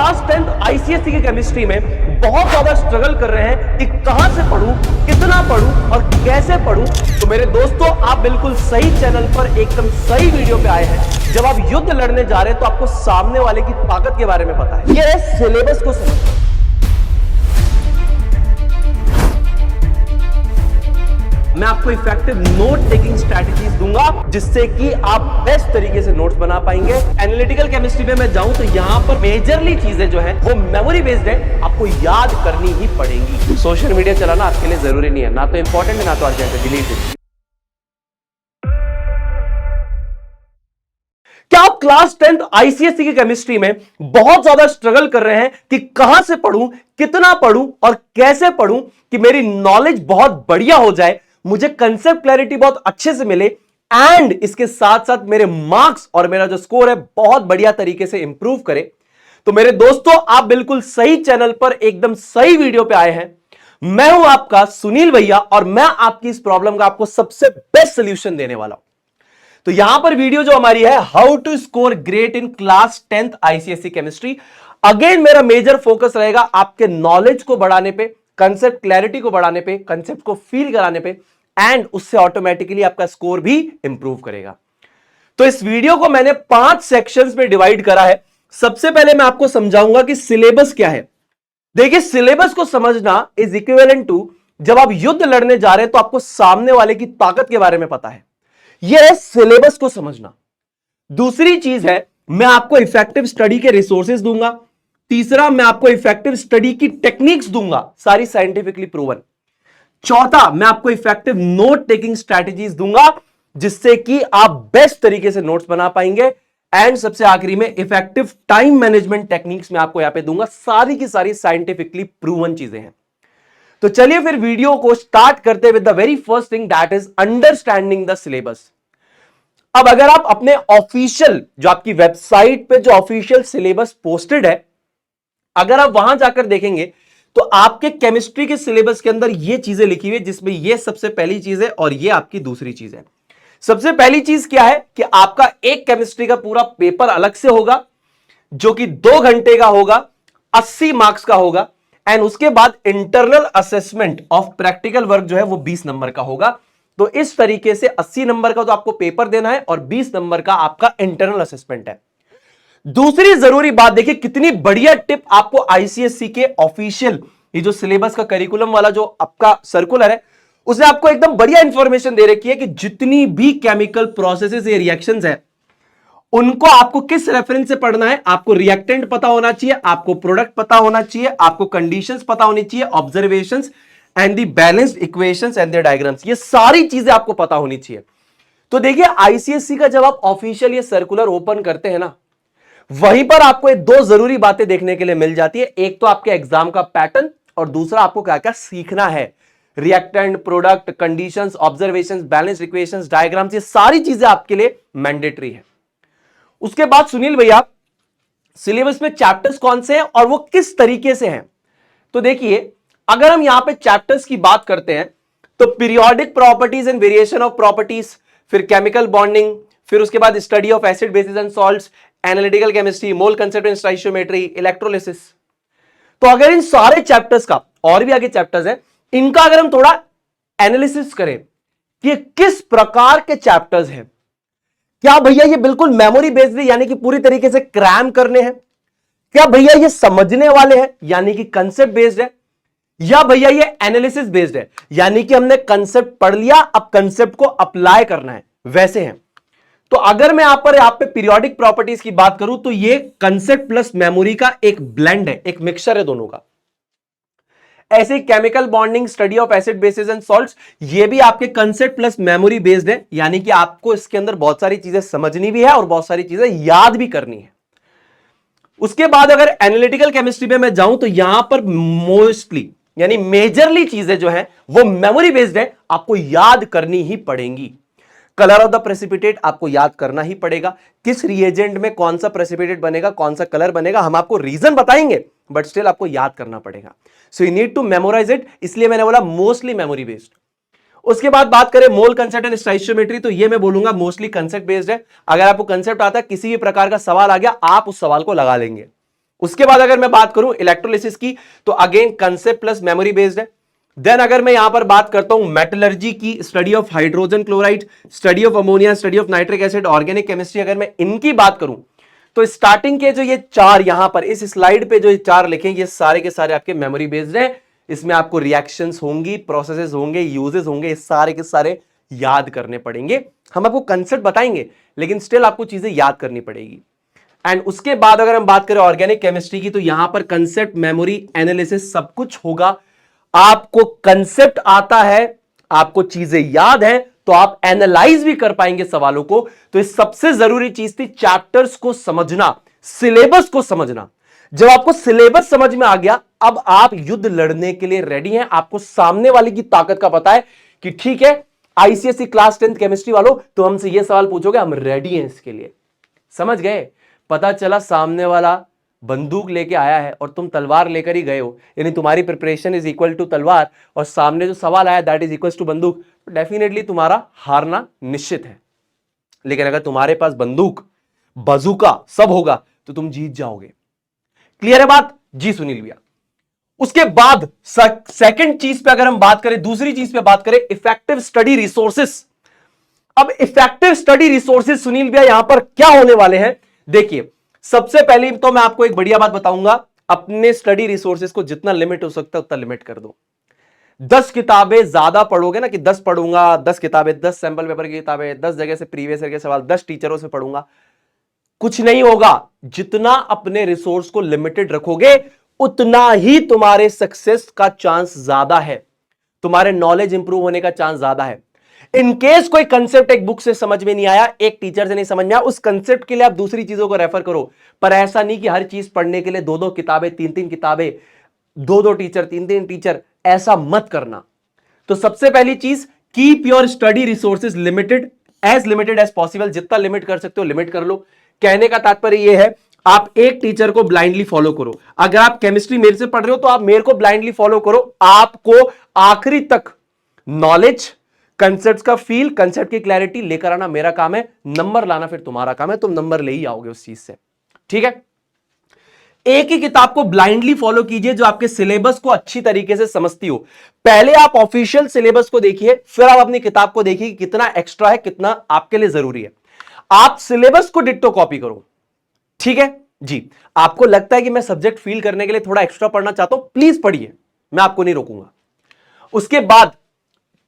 Class 10th ICSE की chemistry में बहुत ज्यादा स्ट्रगल कर रहे हैं कि कहां से पढूं, कितना पढूं और कैसे पढूं, तो मेरे दोस्तों आप बिल्कुल सही चैनल पर एकदम सही वीडियो पे आए हैं। जब आप युद्ध लड़ने जा रहे हैं तो आपको सामने वाले की ताकत के बारे में पता है। ये सिलेबस को समझना। मैं आपको इफेक्टिव नोट टेकिंग स्ट्रैटेजीज दूंगा जिससे कि आप बेस्ट तरीके से नोट्स बना पाएंगे। एनालिटिकल केमिस्ट्री में मैं जाऊं तो यहां पर मेजरली चीजें जो है वो मेमोरी बेस्ड है, आपको याद करनी ही पड़ेंगी। सोशल मीडिया चलाना आपके लिए जरूरी नहीं है, ना तो इंपॉर्टेंट है ना तो अर्जेंट है, डिलीट इट। क्या आप क्लास 10th आईसीएसई की केमिस्ट्री में बहुत ज्यादा स्ट्रगल कर रहे हैं कि कहां से पढूं, कितना पढूं और कैसे पढूं कि मेरी नॉलेज बहुत बढ़िया हो जाए, मुझे कंसेप्ट क्लैरिटी बहुत अच्छे से मिले एंड इसके साथ साथ मेरे मार्क्स और मेरा जो स्कोर है बहुत बढ़िया तरीके से इंप्रूव करे? तो मेरे दोस्तों आप बिल्कुल सही चैनल पर एकदम सही वीडियो पे आए हैं। मैं हूं आपका सुनील भैया और मैं आपकी इस प्रॉब्लम का आपको सबसे बेस्ट सोल्यूशन देने वाला हूं। तो यहां पर वीडियो जो हमारी है, how to score great in class 10th ICSE chemistry. Again मेरा मेजर फोकस रहेगा आपके नॉलेज को बढ़ाने पे, कंसेप्ट क्लैरिटी को बढ़ाने पे, कंसेप्ट को फील कराने पे एंड उससे ऑटोमेटिकली आपका स्कोर भी इंप्रूव करेगा। तो इस वीडियो को मैंने 5 सेक्शंस में डिवाइड करा है। सबसे पहले मैं आपको समझाऊंगा कि सिलेबस क्या है। देखिए, सिलेबस को समझना इज इक्विवेलेंट टू जब आप युद्ध लड़ने जा रहे हैं तो आपको सामने वाले की ताकत के बारे में पता है। यह है सिलेबस को समझना। दूसरी चीज है मैं आपको इफेक्टिव स्टडी के रिसोर्सेज दूंगा। तीसरा मैं आपको इफेक्टिव स्टडी की टेक्निक्स दूंगा, सारी साइंटिफिकली प्रूवन। चौथा मैं आपको इफेक्टिव नोट टेकिंग स्ट्रैटेजीज दूंगा जिससे कि आप बेस्ट तरीके से नोट्स बना पाएंगे। एंड सबसे आखिरी में इफेक्टिव टाइम मैनेजमेंट टेक्निक्स मैं आपको यहां पे दूंगा। सारी की सारी साइंटिफिकली प्रूवन चीजें हैं। तो चलिए फिर वीडियो को स्टार्ट करते with the very first thing, that is understanding the syllabus. अब अगर आप अपने ऑफिशियल जो आपकी वेबसाइट पे जो ऑफिशियल सिलेबस पोस्टेड है, अगर आप वहां जाकर देखेंगे तो आपके केमिस्ट्री के सिलेबस के अंदर ये चीजें लिखी हुई है, जिसमें ये सबसे पहली चीज है और ये आपकी दूसरी चीज है। सबसे पहली चीज क्या है कि आपका एक केमिस्ट्री का पूरा पेपर अलग से होगा जो कि 2 घंटे का होगा, 80 मार्क्स का होगा। एंड उसके बाद internal assessment of practical work जो है वो 20 नंबर का होगा। तो इस तरीके से 80 नंबर का तो आपको पेपर देना है और 20 नंबर का आपका इंटरनल असेसमेंट है। दूसरी जरूरी बात देखिए, कितनी बढ़िया टिप आपको आईसीएसई के ऑफिशियल ये जो सिलेबस का करिकुलम वाला जो आपका सर्कुलर है उसने आपको एकदम बढ़िया इंफॉर्मेशन दे रखी है कि जितनी भी केमिकल प्रोसेसेस या रिएक्शंस है उनको आपको किस रेफरेंस से पढ़ना है। आपको रिएक्टेंट पता होना चाहिए, आपको प्रोडक्ट पता होना चाहिए, आपको कंडीशंस पता होनी चाहिए, observations and the balanced equations and the diagrams, ये सारी चीजें आपको पता होनी चाहिए। तो देखिए, आईसीएसई का जब आप ऑफिशियल ये सर्कुलर ओपन करते हैं ना, वहीं पर आपको ये 2 जरूरी बातें देखने के लिए मिल जाती है। एक तो आपके एग्जाम का पैटर्न और दूसरा आपको क्या क्या सीखना है। Reactant, product, conditions, observations, balanced equations, diagrams, ये सारी चीजें आपके लिए मैंडेटरी है। उसके बाद सुनील भैया, सिलेबस में चैप्टर्स कौन से हैं और वो किस तरीके से हैं? तो देखिए, अगर हम यहां पे चैप्टर्स की बात करते हैं तो periodic properties and variation of properties, फिर केमिकल बॉन्डिंग, फिर उसके बाद study of acid basis and salts, analytical chemistry, mole concept and stoichiometry, electrolysis. तो अगर इन सारे चैप्टर्स का, और भी आगे चैप्टर्स हैं, इनका अगर हम थोड़ा एनालिसिस करें कि ये किस प्रकार के चैप्टर्स हैं, क्या भैया ये बिल्कुल मेमोरी बेस्ड है यानी कि पूरी तरीके से क्रैम करने हैं, क्या भैया ये समझने वाले हैं यानी कि कंसेप्ट बेस्ड है, या भैया ये एनालिसिस बेस्ड है यानी कि हमने कंसेप्ट पढ़ लिया अब कंसेप्ट को अप्लाई करना है, वैसे हैं। तो अगर मैं यहां पे पीरियोडिक प्रॉपर्टीज की बात करूं तो ये कंसेप्ट प्लस मेमोरी का एक ब्लेंड है, एक मिक्सचर है दोनों का। ऐसे chemical bonding, study of acid basis and salts, ये भी आपके कंसेप्ट प्लस मेमोरी बेस्ड है यानी कि आपको इसके अंदर बहुत सारी चीजें समझनी भी है और बहुत सारी चीजें याद भी करनी है। उसके बाद अगर एनालिटिकल केमिस्ट्री में मैं जाऊं तो यहां पर मोस्टली यानी मेजरली चीजें जो है वो मेमोरी बेस्ड है, आपको याद करनी ही पड़ेंगी। कलर ऑफ द प्रेसिपिटेट आपको याद करना ही पड़ेगा, किस रिएजेंट में कौन सा प्रेसिपिटेट बनेगा, कौन सा कलर बनेगा, हम आपको रीजन बताएंगे बट स्टिल आपको याद करना पड़ेगा। So you need to memorise it, इसलिए मैंने बोला मोस्टली मेमोरी बेस्ड। उसके बाद बात करें मोल कंसेप्ट एंड स्टोइकियोमेट्री, तो ये मैं बोलूंगा मोस्टली कंसेप्ट बेस्ड है। अगर आपको कंसेप्ट आता है, किसी भी प्रकार का सवाल आ गया, आप उस सवाल को लगा लेंगे। उसके बाद अगर मैं बात करूं इलेक्ट्रोलिसिस की, तो again concept plus memory based है। देन अगर मैं यहां पर बात करता हूं मेटलर्जी की, study of hydrogen chloride, study of ammonia, study of nitric acid, organic chemistry, अगर मैं इनकी बात करूं तो स्टार्टिंग के जो ये चार यहां पर इस स्लाइड पे जो ये चार लिखे, ये सारे के सारे आपके मेमोरी बेस्ड हैं। इसमें आपको रिएक्शंस होंगी, प्रोसेसेस होंगे, यूजेस होंगे, ये सारे के सारे याद करने पड़ेंगे। हम आपको कंसेप्ट बताएंगे लेकिन स्टिल आपको चीजें याद करनी पड़ेगी। एंड उसके बाद अगर हम बात करें ऑर्गेनिक केमिस्ट्री की, तो यहां पर कंसेप्ट, मेमोरी, एनालिसिस सब कुछ होगा। आपको कंसेप्ट आता है, आपको चीजें याद है, तो आप एनालाइज भी कर पाएंगे सवालों को। तो इस सबसे जरूरी चीज थी चैप्टर्स को समझना, सिलेबस को समझना। जब आपको सिलेबस समझ में आ गया, अब आप युद्ध लड़ने के लिए रेडी हैं। आपको सामने वाले की ताकत का पता है कि ठीक है आईसीएसई क्लास 10 केमिस्ट्री वालों, तो हमसे यह सवाल पूछोगे, हम रेडी हैं इसके लिए। समझ गए? पता चला सामने वाला बंदूक लेके आया है और तुम तलवार लेकर ही गए हो, यानी तुम्हारी प्रिपरेशन इज इक्वल टू तलवार, और सामने जो सवाल आया दैट इज इक्वल टू बंदूक, तो डेफिनेटली तुम्हारा हारना निश्चित है। लेकिन अगर तुम्हारे पास बंदूक, बजूका सब होगा तो तुम जीत जाओगे। क्लियर है बात? जी सुनील भैया। उसके बाद सेकंड चीज पे अगर हम बात करें, दूसरी चीज पे बात करें, इफेक्टिव स्टडी रिसोर्सेस। अब इफेक्टिव स्टडी रिसोर्सेस सुनील भैया यहां पर क्या होने वाले हैं? देखिए, सबसे पहले तो मैं आपको एक बढ़िया बात बताऊंगा, अपने स्टडी रिसोर्सेज को जितना लिमिट हो सकता है उतना लिमिट कर दो। 10 किताबें ज्यादा पढ़ोगे ना, कि 10 पढ़ूंगा, 10 किताबें, 10 सैंपल पेपर की किताबें, 10 जगह से प्रीवियस ईयर के सवाल, 10 टीचरों से पढ़ूंगा, कुछ नहीं होगा। जितना अपने रिसोर्स को लिमिटेड रखोगे उतना ही तुम्हारे सक्सेस का चांस ज्यादा है, तुम्हारे नॉलेज इंप्रूव होने का चांस ज्यादा है। इनकेस कोई कंसेप्ट एक बुक से समझ में नहीं आया, एक टीचर से नहीं समझ में आया, उस कंसेप्ट के लिए आप दूसरी चीजों को रेफर करो। पर ऐसा नहीं कि हर चीज पढ़ने के लिए 2-2 किताबें, 3-3 किताबें, 2-2 टीचर, 3-3 टीचर, ऐसा मत करना। तो सबसे पहली चीज, keep your study resources limited as possible. जितना लिमिट कर सकते हो लिमिट कर लो। कहने का तात्पर्य यह है, आप एक टीचर को ब्लाइंडली फॉलो करो। अगर आप केमिस्ट्री मेरे से पढ़ रहे हो तो आप मेरे को ब्लाइंडली फॉलो करो। आपको आखिरी तक नॉलेज, कंसेप्ट का फील, कंसेप्ट की क्लैरिटी लेकर आना मेरा काम है, नंबर लाना फिर तुम्हारा काम है। तुम नंबर ले ही आओगे उस चीज से, ठीक है? एक ही किताब को ब्लाइंडली फॉलो कीजिए जो आपके सिलेबस को अच्छी तरीके से समझती हो। पहले आप ऑफिशियल सिलेबस को देखिए, फिर आप अपनी किताब को देखिए कि कितना एक्स्ट्रा है, कितना आपके लिए जरूरी है। आप सिलेबस को डिट्टो कॉपी करो, ठीक है जी। आपको लगता है कि मैं सब्जेक्ट फील करने के लिए थोड़ा एक्स्ट्रा पढ़ना चाहता हूं, प्लीज पढ़िए, मैं आपको नहीं रोकूंगा। उसके बाद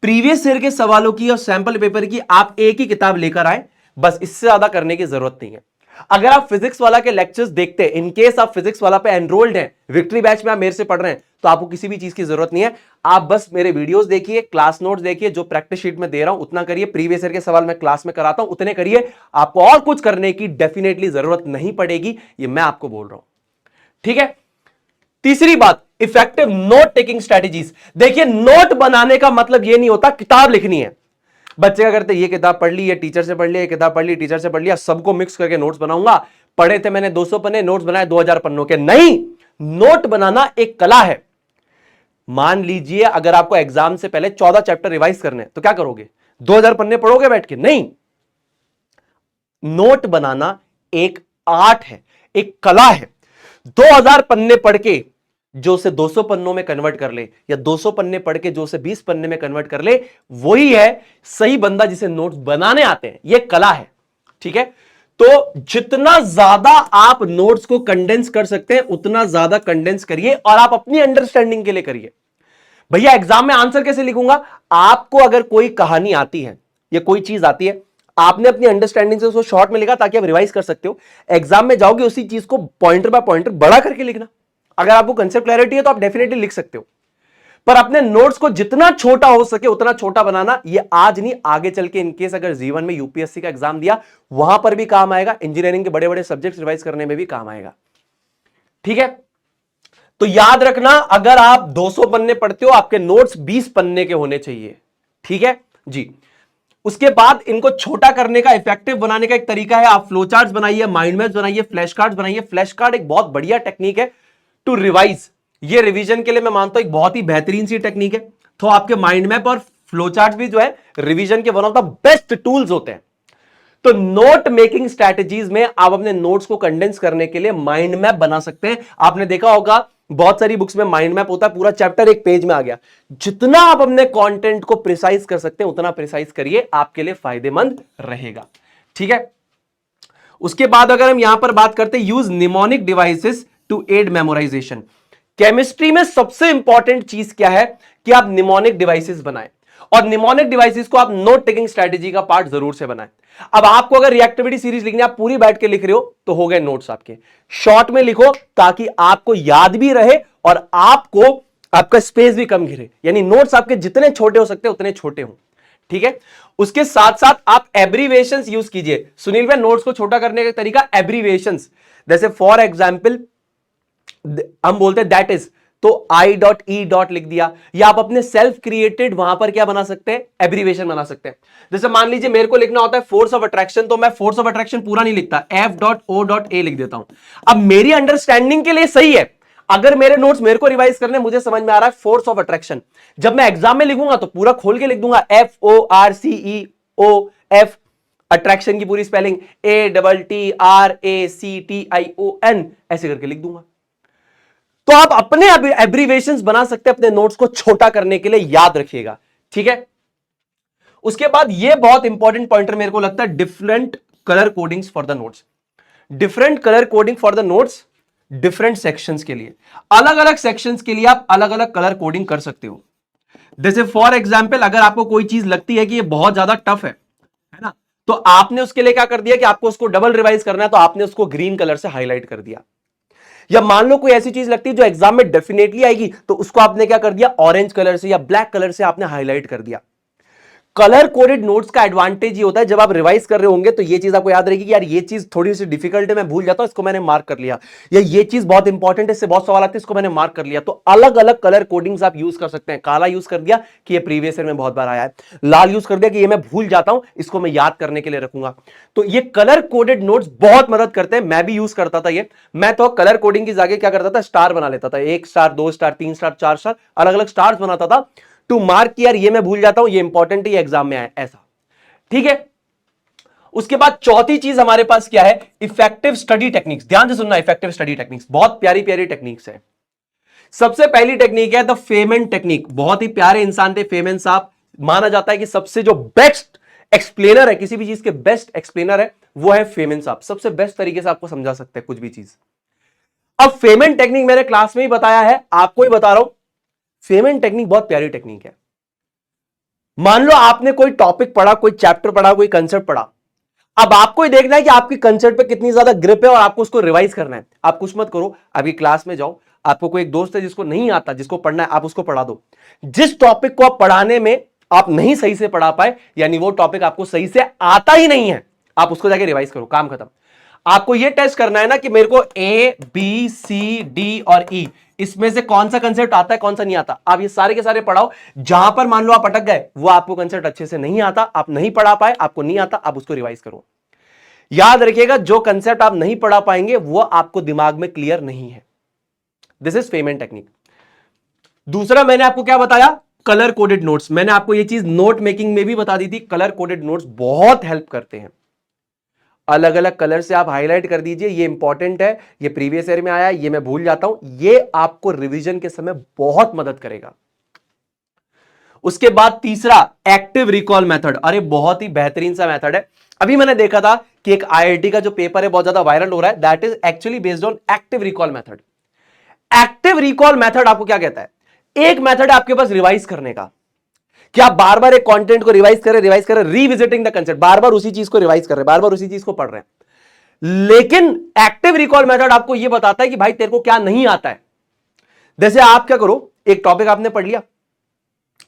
प्रीवियस ईयर के सवालों की और सैंपल पेपर की आप एक ही किताब लेकर आए, बस, इससे ज्यादा करने की जरूरत नहीं है। अगर आप फिजिक्स वाला के लेक्चर्स देखते हैं, इनकेस आप फिजिक्स वाला पे एनरोल्ड हैं, विक्ट्री बैच में आप मेरे से पढ़ रहे हैं, तो आपको किसी भी चीज की जरूरत नहीं है। आप बस मेरे वीडियोस देखिए, क्लास नोट्स देखिए, जो प्रैक्टिस शीट में दे रहा हूं उतना करिए, प्रीवियस ईयर के सवाल मैं क्लास में कराता हूं उतने करिए। आपको और कुछ करने की डेफिनेटली जरूरत नहीं पड़ेगी, ये मैं आपको बोल रहा हूं, ठीक है? तीसरी बात, इफेक्टिव नोट टेकिंग स्ट्रेटेजीज। देखिए, नोट बनाने का मतलब यह नहीं होता किताब लिखनी है। बच्चे क्या करते, ये किताब पढ़ ली, ये टीचर से पढ़ लिया, ये किताब पढ़ ली, टीचर से पढ़ लिया, सबको मिक्स करके नोट्स बनाऊंगा। पढ़े थे मैंने 200 पन्ने, नोट्स बनाए 2000 पन्नों के। नहीं, नोट बनाना एक कला है। मान लीजिए अगर आपको एग्जाम से पहले 14 चैप्टर रिवाइज करने हैं, तो क्या करोगे? 2000 पन्ने पढ़ोगे बैठ के? नहीं, नोट बनाना एक आर्ट है, एक कला है। 2000 पन्ने पढ़ के जो उसे 200 पन्नों में कन्वर्ट कर ले, या 200 पन्ने पढ़ के जो उसे 20 पन्ने में कन्वर्ट कर ले, वही है सही बंदा जिसे नोट्स बनाने आते हैं। यह कला है, ठीक है? तो जितना ज्यादा आप नोट्स को कंडेंस कर सकते हैं उतना ज्यादा कंडेंस करिए, और आप अपनी अंडरस्टैंडिंग के लिए करिए। भैया एग्जाम में आंसर कैसे लिखूंगा? आपको अगर कोई कहानी आती है या कोई चीज आती है, आपने अपनी अंडरस्टैंडिंग से उसको शॉर्ट में लिखा ताकि आप रिवाइज कर सकते हो। एग्जाम में जाओगे उसी चीज को पॉइंटर बाय पॉइंटर बड़ा करके लिखना। अगर आपको कंसेप्ट क्लैरिटी है तो आप डेफिनेटली लिख सकते हो, पर अपने नोट्स को जितना छोटा हो सके उतना छोटा बनाना। ये आज नहीं, आगे चल के इनकेस अगर जीवन में यूपीएससी का एग्जाम दिया, वहां पर भी काम आएगा, इंजीनियरिंग के बड़े बड़े सब्जेक्ट्स रिवाइज करने में भी काम आएगा, ठीक है? तो याद रखना, अगर आप 200 पन्ने पढ़ते हो, आपके नोट्स 20 पन्ने के होने चाहिए, ठीक है जी। उसके बाद इनको छोटा करने का, इफेक्टिव बनाने का एक तरीका है, आप फ्लो चार्ट्स बनाइए, माइंड मैप्स बनाइए, फ्लैश कार्ड्स बनाइए। फ्लैश कार्ड एक बहुत बढ़िया टेक्निक है टू रिवाइज। ये रिवीजन के लिए मैं मानता हूं एक बहुत ही बेहतरीन सी टेक्निक है। तो आपके माइंड मैप और फ्लो चार्ट भी जो है रिवीजन के one of the best tools होते हैं। तो नोट मेकिंग स्ट्रैटेजीज में आप अपने नोट्स को कंडेंस करने के लिए माइंड मैप बना सकते हैं। आपने देखा होगा बहुत सारी बुक्स में माइंड मैप होता है, पूरा चैप्टर एक पेज में आ गया। जितना आप अपने कंटेंट को प्रिसाइज कर सकते हैं उतना प्रिसाइज करिए, आपके लिए फायदेमंद रहेगा। ठीक है। उसके बाद अगर हम यहां पर बात करते हैं use mnemonic devices to aid memorisation. Chemistry में सबसे इंपॉर्टेंट चीज क्या है कि आप निमोनिक डिवाइसेस बनाएं, और निमोनिक डिवाइसेस को आप नोट टेकिंग स्ट्रेटेजी का पार्ट जरूर से बनाएं। अब आपको अगर रिएक्टिविटी सीरीज लिखनी है, आप पूरी बैठ के लिख रहे हो तो हो गए नोट्स आपके। शॉर्ट में लिखो ताकि आपको याद भी रहे और आपको आपका स्पेस भी कम घिरे, यानी नोट्स आपके जितने छोटे हो सकते हैं उतने छोटे हो। ठीक है। उसके साथ साथ आप एब्रीविएशंस यूज कीजिए। सुनील भाई, नोट्स को छोटा करने का तरीका एब्रीविएशंस, जैसे फॉर एग्जाम्पल हम बोलते हैं दैट इज, तो I.E. लिख दिया, या आप अपने सेल्फ क्रिएटेड वहां पर क्या बना सकते हैं, एब्रीविएशन बना सकते हैं। जैसे मान लीजिए मेरे को लिखना होता है फोर्स ऑफ अट्रैक्शन, तो मैं फोर्स ऑफ अट्रैक्शन पूरा नहीं लिखता, F.O.A लिख देता हूं। अब मेरी अंडरस्टैंडिंग के लिए सही है, अगर मेरे नोट्स मेरे को रिवाइज करने, मुझे समझ में आ रहा है फोर्स ऑफ अट्रैक्शन, जब मैं एग्जाम में लिखूंगा तो पूरा खोल के लिख दूंगा, FORCEOF, अट्रैक्शन की पूरी स्पेलिंग ATTRACTION, ऐसे करके लिख दूंगा। तो आप अपने एब्रीविएशंस बना सकते हैं अपने नोट्स को छोटा करने के लिए, याद रखिएगा। ठीक है। उसके बाद ये बहुत इंपॉर्टेंट पॉइंटर मेरे को लगता है, different colour codings for the notes. Different colour coding for the notes, different sections के लिए, अलग अलग सेक्शंस के लिए आप अलग अलग कलर कोडिंग कर सकते हो। जैसे फॉर एग्जाम्पल अगर आपको कोई चीज लगती है कि ये बहुत ज्यादा टफ है ना, तो आपने उसके लिए क्या कर दिया कि आपको उसको डबल रिवाइज करना है, तो आपने उसको ग्रीन कलर से हाईलाइट कर दिया। या मान लो कोई ऐसी चीज लगती है जो एग्जाम में डेफिनेटली आएगी, तो उसको आपने क्या कर दिया, ऑरेंज कलर से या ब्लैक कलर से आपने हाईलाइट कर दिया। कलर कोडेड नोट्स का एडवांटेज ये होता है, जब आप रिवाइज कर रहे होंगे तो ये चीज आपको याद रहेगी कि यार ये चीज थोड़ी सी डिफिकल्ट है, मैं भूल जाता हूं, इसको मैंने मार्क कर लिया, या ये चीज बहुत इंपॉर्टेंट है, इससे बहुत सवाल आते हैं, इसको मैंने मार्क कर लिया। तो अलग अलग कलर कोडिंग्स आप यूज कर सकते हैं। काला यूज कर दिया कि ये प्रीवियस ईयर में बहुत बार आया है, लाल यूज कर दिया कि ये मैं भूल जाता हूं, इसको मैं याद करने के लिए रखूंगा। तो ये कलर कोडेड नोट्स बहुत मदद करते हैं, मैं भी यूज करता था ये। मैं तो कलर कोडिंग की जगह क्या करता था, स्टार बना लेता था, 1 स्टार 2 स्टार 3 स्टार 4 स्टार, अलग अलग स्टार्स बनाता था टू मार्क कि यार ये मैं भूल जाता हूं, ये इंपॉर्टेंट है, ये एग्जाम में आया, ऐसा। ठीक है। उसके बाद चौथी चीज हमारे पास क्या है, इफेक्टिव स्टडी टेक्निक्स। ध्यान से सुनना, इफेक्टिव स्टडी टेक्निक्स बहुत प्यारी प्यारी टेक्निक्स है। सबसे पहली टेक्निक है द फेमन टेक्निक। बहुत ही प्यारे इंसान थे फेमन साहब, माना जाता है कि सबसे जो बेस्ट एक्सप्लेनर है, किसी भी चीज के बेस्ट एक्सप्लेनर है वो है फेमन साहब। सबसे बेस्ट तरीके से आपको समझा सकते हैं कुछ भी चीज। अब फेमन टेक्निक मैंने क्लास में ही बताया है, आपको ही बता रहा हूं। फेमन टेक्निक बहुत प्यारी टेक्निक है। मान लो आपने कोई टॉपिक पढ़ा, कोई चैप्टर पढ़ा, कोई कंसेप्ट पढ़ा, अब आपको ही देखना है कि आपकी कंसेप्ट पे कितनी ज्यादा ग्रिप है और आपको उसको रिवाइज करना है। आप कुछ मत करो, अभी क्लास में जाओ, आपको कोई एक दोस्त है जिसको नहीं आता, जिसको पढ़ना है, आप उसको पढ़ा दो। जिस टॉपिक को आप पढ़ाने में आप नहीं सही से पढ़ा पाए, यानी वो टॉपिक आपको सही से आता ही नहीं है, आप उसको जाके रिवाइज करो, काम खत्म। आपको यह टेस्ट करना है ना कि मेरे को ABCD और E, इसमें से कौन सा कंसेप्ट आता है, कौन सा नहीं आता। आप ये सारे के सारे पढ़ाओ। जहां पर मान लो आप अटक गए, वो आपको कंसेप्ट अच्छे से नहीं आता, आप नहीं पढ़ा पाए, आपको नहीं आता, आप उसको रिवाइज करो। याद रखिएगा, जो कंसेप्ट आप नहीं पढ़ा पाएंगे वो आपको दिमाग में क्लियर नहीं है। This is Feynman technique. दूसरा मैंने आपको क्या बताया, कलर कोडेड नोट्स। मैंने आपको ये चीज नोट मेकिंग में भी बता दी थी। कलर कोडेड नोट्स बहुत हेल्प करते हैं। अलग अलग कलर से आप हाईलाइट कर दीजिए, ये इंपॉर्टेंट है, ये प्रीवियस ईयर में आया, ये मैं भूल जाता हूं, ये आपको रिवीजन के समय बहुत मदद करेगा। उसके बाद तीसरा, एक्टिव रिकॉल मेथड। अरे बहुत ही बेहतरीन सा मेथड है। अभी मैंने देखा था कि एक IIT का जो पेपर है बहुत ज्यादा वायरल हो रहा है, that is actually based on active recall method. Active recall method आपको क्या कहता है, एक मेथड है आपके पास रिवाइज करने का, कि आप बार बार एक कंटेंट को रिवाइज करें, रिविजिटिंग द कंसेप्ट, बार बार उसी चीज को रिवाइज कर रहे हैं, बार बार उसी चीज को पढ़ रहे हैं। लेकिन एक्टिव रिकॉल मेथड आपको यह बताता है कि भाई तेरे को क्या नहीं आता है। जैसे आप क्या करो, एक टॉपिक आपने पढ़ लिया,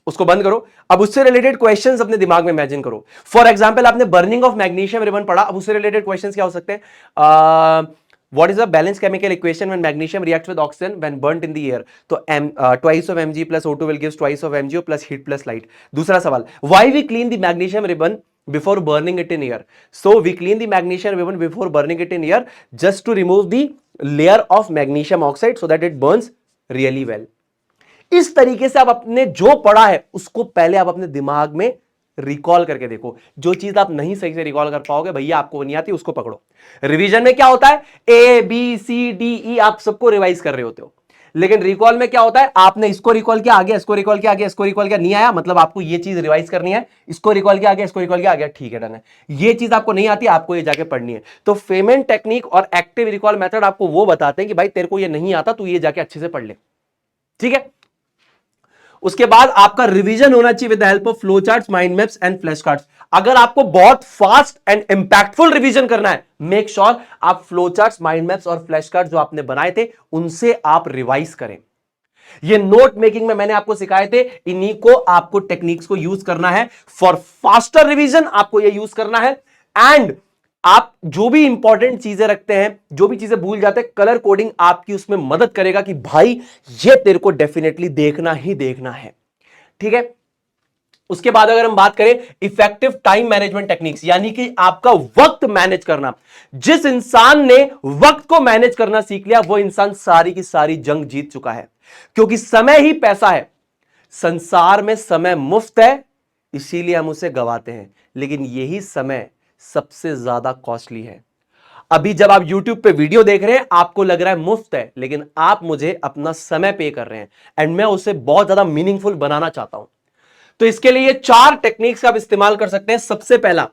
उसको बंद करो, अब उससे रिलेटेड क्वेश्चंस अपने दिमाग में इमेजिन करो। फॉर एग्जांपल आपने बर्निंग ऑफ मैग्नीशियम रिबन पढ़ा, अब उससे रिलेटेड क्वेश्चंस क्या हो सकते हैं, What is the balanced chemical equation when magnesium reacts with oxygen when burnt in the air? तो twice of Mg plus O2 will give twice of MgO plus heat plus light. दूसरा सवाल, why we clean the magnesium ribbon before burning it in air? So we clean the magnesium ribbon before burning it in air just to remove the layer of magnesium oxide so that it burns really well. इस तरीके से आप अपने जो पढ़ा है उसको पहले आप अपने दिमाग में रिकॉल करके देखो। जो चीज आप नहीं सही से रिकॉल कर पाओगे, भैया आपको नहीं आती, उसको पकड़ो। रिवीजन में क्या होता है, A B C D E आप सबको रिवाइज कर रहे होते हो, लेकिन रिकॉल में क्या होता है, आपने इसको रिकॉल किया, आगे इसको रिकॉल किया, आगे इसको रिकॉल किया, नहीं आया, मतलब आपको ये चीज रिवाइज करनी है, इसको रिकॉल किया, आगे इसको रिकॉल किया, आगे, ठीक है, डन है। ये चीज आपको नहीं आती, आपको ये जाके पढ़नी है। तो फेमेंट टेक्निक और एक्टिव रिकॉल मेथड आपको वो बताते हैं कि भाई तेरे को ये नहीं आता, तू ये जाके अच्छे से पढ़ ले, ठीक है। उसके बाद आपका रिवीजन होना चाहिए with the help of flow charts, mind maps and flash cards. अगर आपको बहुत फास्ट एंड इंपैक्टफुल रिवीजन करना है, मेक श्योर आप फ्लो चार्ट्स, माइंड मैप्स और फ्लैश कार्ड जो आपने बनाए थे उनसे आप रिवाइज करें। ये नोट मेकिंग में मैंने आपको सिखाए थे, इन्हीं को आपको टेक्निक्स को यूज करना है फॉर फास्टर रिवीजन, आपको ये यूज करना है। एंड आप जो भी इंपॉर्टेंट चीजें रखते हैं, जो भी चीजें भूल जाते हैं, कलर कोडिंग आपकी उसमें मदद करेगा कि भाई ये तेरे को डेफिनेटली देखना ही देखना है, ठीक है। उसके बाद अगर हम बात करें इफेक्टिव टाइम मैनेजमेंट टेक्निक्स, यानी कि आपका वक्त मैनेज करना। जिस इंसान ने वक्त को मैनेज करना सीख लिया, वो इंसान सारी की सारी जंग जीत चुका है, क्योंकि समय ही पैसा है। संसार में समय मुफ्त है, इसीलिए हम उसे गवाते हैं, लेकिन यही समय सबसे ज्यादा कॉस्टली है। अभी जब आप YouTube पे वीडियो देख रहे हैं, आपको लग रहा है मुफ्त है, लेकिन आप मुझे अपना समय पे कर रहे हैं, एंड मैं उसे बहुत ज्यादा मीनिंगफुल बनाना चाहता हूं। तो इसके लिए 4 टेक्निक्स का आप इस्तेमाल कर सकते हैं। सबसे पहला,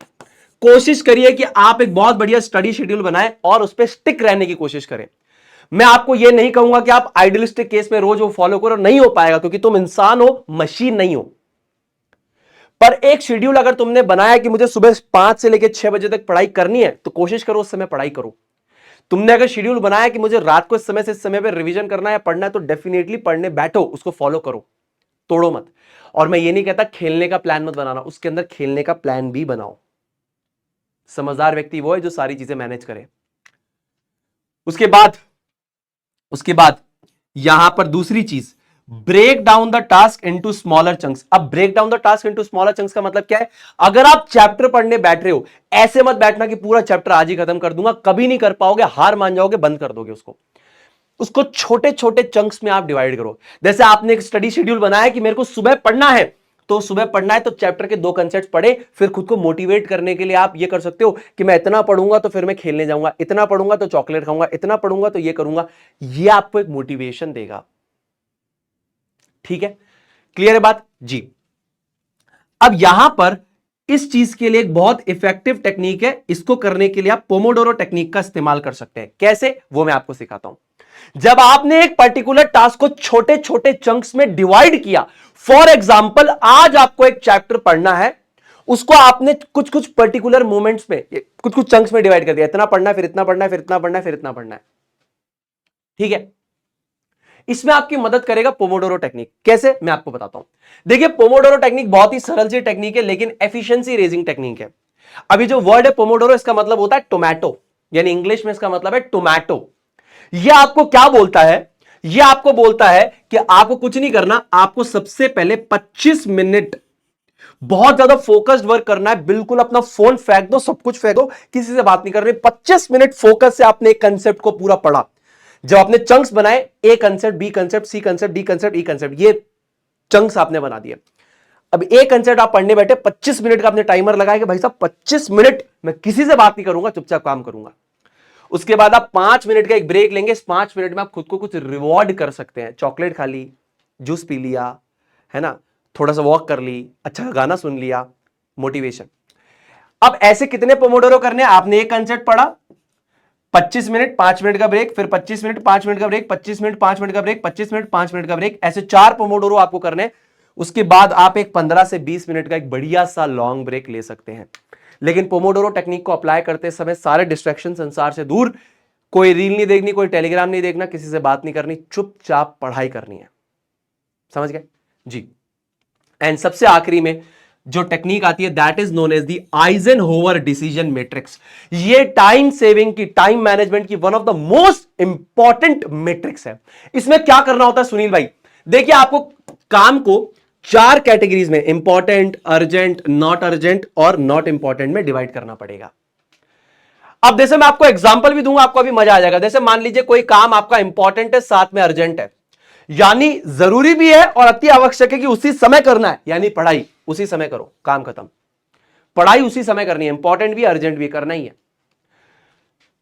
कोशिश करिए कि आप एक बहुत बढ़िया स्टडी शेड्यूल बनाएं और उस पर स्टिक रहने की कोशिश करें। मैं आपको यह नहीं कहूंगा कि आप आइडियलिस्टिक केस में रोज वो फॉलो करो, नहीं हो पाएगा, क्योंकि तुम इंसान हो, मशीन नहीं हो। पर एक शेड्यूल अगर तुमने बनाया कि मुझे सुबह 5 से लेकर 6 बजे तक पढ़ाई करनी है, तो कोशिश करो उस समय पढ़ाई करो। तुमने अगर शेड्यूल बनाया कि मुझे रात को इस समय से इस समय पर रिवीजन करना है, पढ़ना है, तो डेफिनेटली पढ़ने बैठो, उसको फॉलो करो, तोड़ो मत। और मैं ये नहीं कहता खेलने का प्लान मत बनाना, उसके अंदर खेलने का प्लान भी बनाओ। समझदार व्यक्ति वो है जो सारी चीजें मैनेज करे। उसके बाद यहां पर दूसरी चीज, break down the task into smaller chunks. अब break down the task into smaller chunks का मतलब क्या है? अगर आप चैप्टर पढ़ने बैठ रहे हो, ऐसे मत बैठना कि पूरा चैप्टर आज ही खत्म कर दूंगा, कभी नहीं कर पाओगे, हार मान जाओगे, बंद कर दोगे उसको छोटे छोटे चंक्स में आप डिवाइड करो। जैसे आपने एक स्टडी शेड्यूल बनाया कि मेरे को सुबह पढ़ना है, तो सुबह पढ़ना है तो चैप्टर के 2 कंसेप्ट पढ़े। फिर खुद को मोटिवेट करने के लिए आप ये कर सकते हो कि मैं इतना पढ़ूंगा तो फिर मैं खेलने जाऊंगा, इतना पढ़ूंगा तो चॉकलेट खाऊंगा, इतना पढ़ूंगा तो ये करूंगा। ये आपको एक मोटिवेशन देगा, ठीक है। क्लियर है बात जी। अब यहां पर इस चीज के लिए एक बहुत इफेक्टिव टेक्निक है, इसको करने के लिए आप पोमोडोरो टेक्निक का इस्तेमाल कर सकते हैं। कैसे, वो मैं आपको सिखाता हूं। जब आपने एक पर्टिकुलर टास्क को छोटे छोटे चंक्स में डिवाइड किया, फॉर एग्जांपल आज आपको एक चैप्टर पढ़ना है, उसको आपने कुछ कुछ पर्टिकुलर मोमेंट्स में, कुछ कुछ चंक्स में डिवाइड कर दिया, इतना पढ़ना है, फिर इतना पढ़ना है, फिर इतना पढ़ना है, फिर इतना पढ़ना है, ठीक है। इसमें आपकी मदद करेगा पोमोडोरो टेक्निक। कैसे, मैं आपको बताता हूं। देखिए, पोमोडोरो टेक्निक बहुत ही सरल सी टेक्निक है, लेकिन एफिशिएंसी रेजिंग टेक्निक है। अभी जो वर्ड है पोमोडोरो, इसका मतलब होता है टोमेटो, यानी इंग्लिश में इसका मतलब है टोमेटो। ये आपको क्या बोलता है? ये आपको बोलता है कि आपको कुछ नहीं करना, आपको सबसे पहले 25 मिनट बहुत ज्यादा फोकस्ड वर्क करना है। बिल्कुल अपना फोन फेंक दो, सब कुछ फेंक दो, किसी से बात नहीं करनी। 25 मिनट फोकस से आपने एक कंसेप्ट को पूरा पढ़ा। जब आपने चंक्स बनाए, A concept, B concept, C concept, D concept, E concept, ये चंक्स आपने बना दिए। अब एक कंसेप्ट आप पढ़ने बैठे, 25 मिनट का आपने टाइमर लगाया कि भाई साहब 25 मिनट मैं किसी से बात नहीं करूंगा, चुपचाप काम करूंगा। उसके बाद आप 5 मिनट का एक ब्रेक लेंगे। इस 5 मिनट में आप खुद को कुछ रिवॉर्ड कर सकते हैं। चॉकलेट खा ली, जूस पी लिया, है ना, थोड़ा सा वॉक कर ली, अच्छा गाना सुन लिया, मोटिवेशन। अब ऐसे कितने पोमोडोरो करने हैं? आपने एक कंसेप्ट पढ़ा, 25 मिनट, 5 मिनट का ब्रेक, फिर 25 मिनट, 5 मिनट का ब्रेक, 25 मिनट, 5 मिनट का ब्रेक, 25 मिनट, 5 मिनट का ब्रेक, ऐसे 4 पोमोडोरो आपको करने। उसके बाद आप एक 15 से 20 मिनट का एक बढ़िया सा लॉन्ग ब्रेक ले सकते हैं। लेकिन पोमोडोरो टेक्निक को अप्लाई करते समय सारे डिस्ट्रैक्शन संसार से दूर, कोई रील नहीं देखनी, कोई टेलीग्राम नहीं देखना, किसी से बात नहीं करनी, चुपचाप पढ़ाई करनी है। समझ गए जी। एंड सबसे आखिरी में जो टेक्निक आती है, that is known as the Eisenhower decision matrix. ये टाइम सेविंग की, टाइम मैनेजमेंट की one of the most important matrix है। इसमें क्या करना होता है सुनील भाई? देखिए, आपको काम को 4 कैटेगरीज में, इंपॉर्टेंट, अर्जेंट, नॉट अर्जेंट और नॉट इंपॉर्टेंट में डिवाइड करना पड़ेगा। अब जैसे मैं आपको एग्जांपल भी दूंगा, आपको अभी मजा आ जाएगा। जैसे मान लीजिए कोई काम आपका इंपॉर्टेंट है, साथ में अर्जेंट है, यानी जरूरी भी है और अति आवश्यक है कि उसी समय करना है, यानी पढ़ाई उसी समय करो, काम खत्म। पढ़ाई उसी समय करनी है, इंपॉर्टेंट भी अर्जेंट भी करना ही है।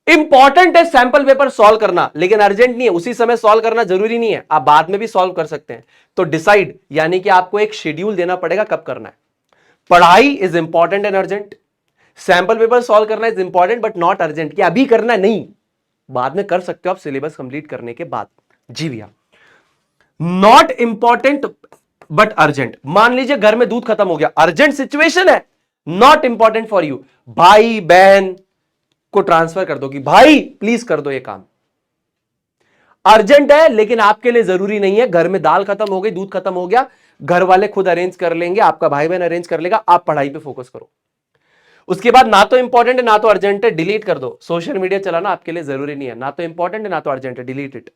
इंपॉर्टेंट है सैंपल पेपर सॉल्व करना, लेकिन अर्जेंट नहीं है, उसी समय सॉल्व करना जरूरी नहीं है, आप बाद में भी सॉल्व कर सकते हैं। तो डिसाइड, यानी कि आपको एक शेड्यूल देना पड़ेगा कब करना है। पढ़ाई is important and urgent, sample paper solve करना is important but not urgent, कि अभी करना नहीं, बाद में कर सकते हो आप सिलेबस कंप्लीट करने के बाद। जी भैया, नॉट इंपॉर्टेंट बट अर्जेंट, मान लीजिए घर में दूध खत्म हो गया, अर्जेंट सिचुएशन है, नॉट इंपॉर्टेंट फॉर यू, भाई बहन को ट्रांसफर कर दो कि भाई प्लीज कर दो ये काम। अर्जेंट है लेकिन आपके लिए जरूरी नहीं है, घर में दाल खत्म हो गई, दूध खत्म हो गया, घर वाले खुद अरेंज कर लेंगे, आपका भाई बहन अरेंज कर लेगा, आप पढ़ाई पे फोकस करो। उसके बाद ना तो इंपॉर्टेंट है ना तो अर्जेंट है, डिलीट कर दो। सोशल मीडिया चलाना आपके लिए जरूरी नहीं है, ना तो इंपॉर्टेंट है ना तो अर्जेंट है, डिलीट इट।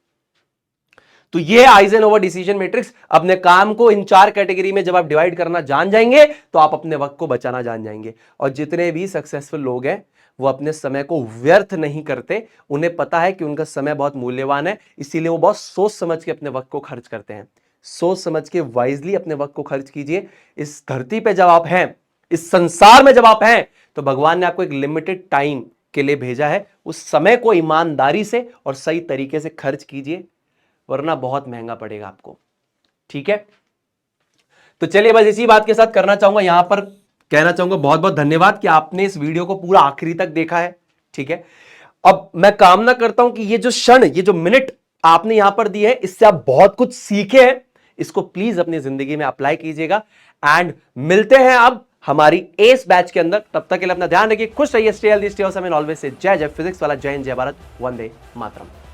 तो ये आइजनहोवर डिसीजन मैट्रिक्स, अपने काम को इन 4 कैटेगरी में जब आप डिवाइड करना जान जाएंगे तो आप अपने वक्त को बचाना जान जाएंगे। और जितने भी सक्सेसफुल लोग हैं वो अपने समय को व्यर्थ नहीं करते, उन्हें पता है कि उनका समय बहुत मूल्यवान है, इसीलिए वो बहुत सोच समझ के अपने वक्त को खर्च करते हैं। सोच समझ के वाइजली अपने वक्त को खर्च कीजिए। इस धरती पे जब आप हैं, इस संसार में जब आप हैं, तो भगवान ने आपको एक लिमिटेड टाइम के लिए भेजा है, उस समय को ईमानदारी से और सही तरीके से खर्च कीजिए, वरना बहुत महंगा पड़ेगा आपको। ठीक है, तो चलिए बस इसी बात के साथ करना चाहूंगा, यहां पर कहना चाहूंगा बहुत बहुत धन्यवाद कि आपने इस वीडियो को पूरा आखिरी तक देखा है। ठीक है, अब मैं कामना करता हूं कि ये जो क्षण, ये जो मिनट आपने यहां पर दिए है, इससे आप बहुत कुछ सीखे हैं, इसको प्लीज अपनी जिंदगी में अप्लाई कीजिएगा। एंड मिलते हैं अब हमारी एस बैच के अंदर, तब तक के लिए अपना ध्यान रखिए, खुश रहिए, stay healthy, stay awesome and always say जय जय फिजिक्स वाला, जय हिंद, जय भारत, वंदे मातरम।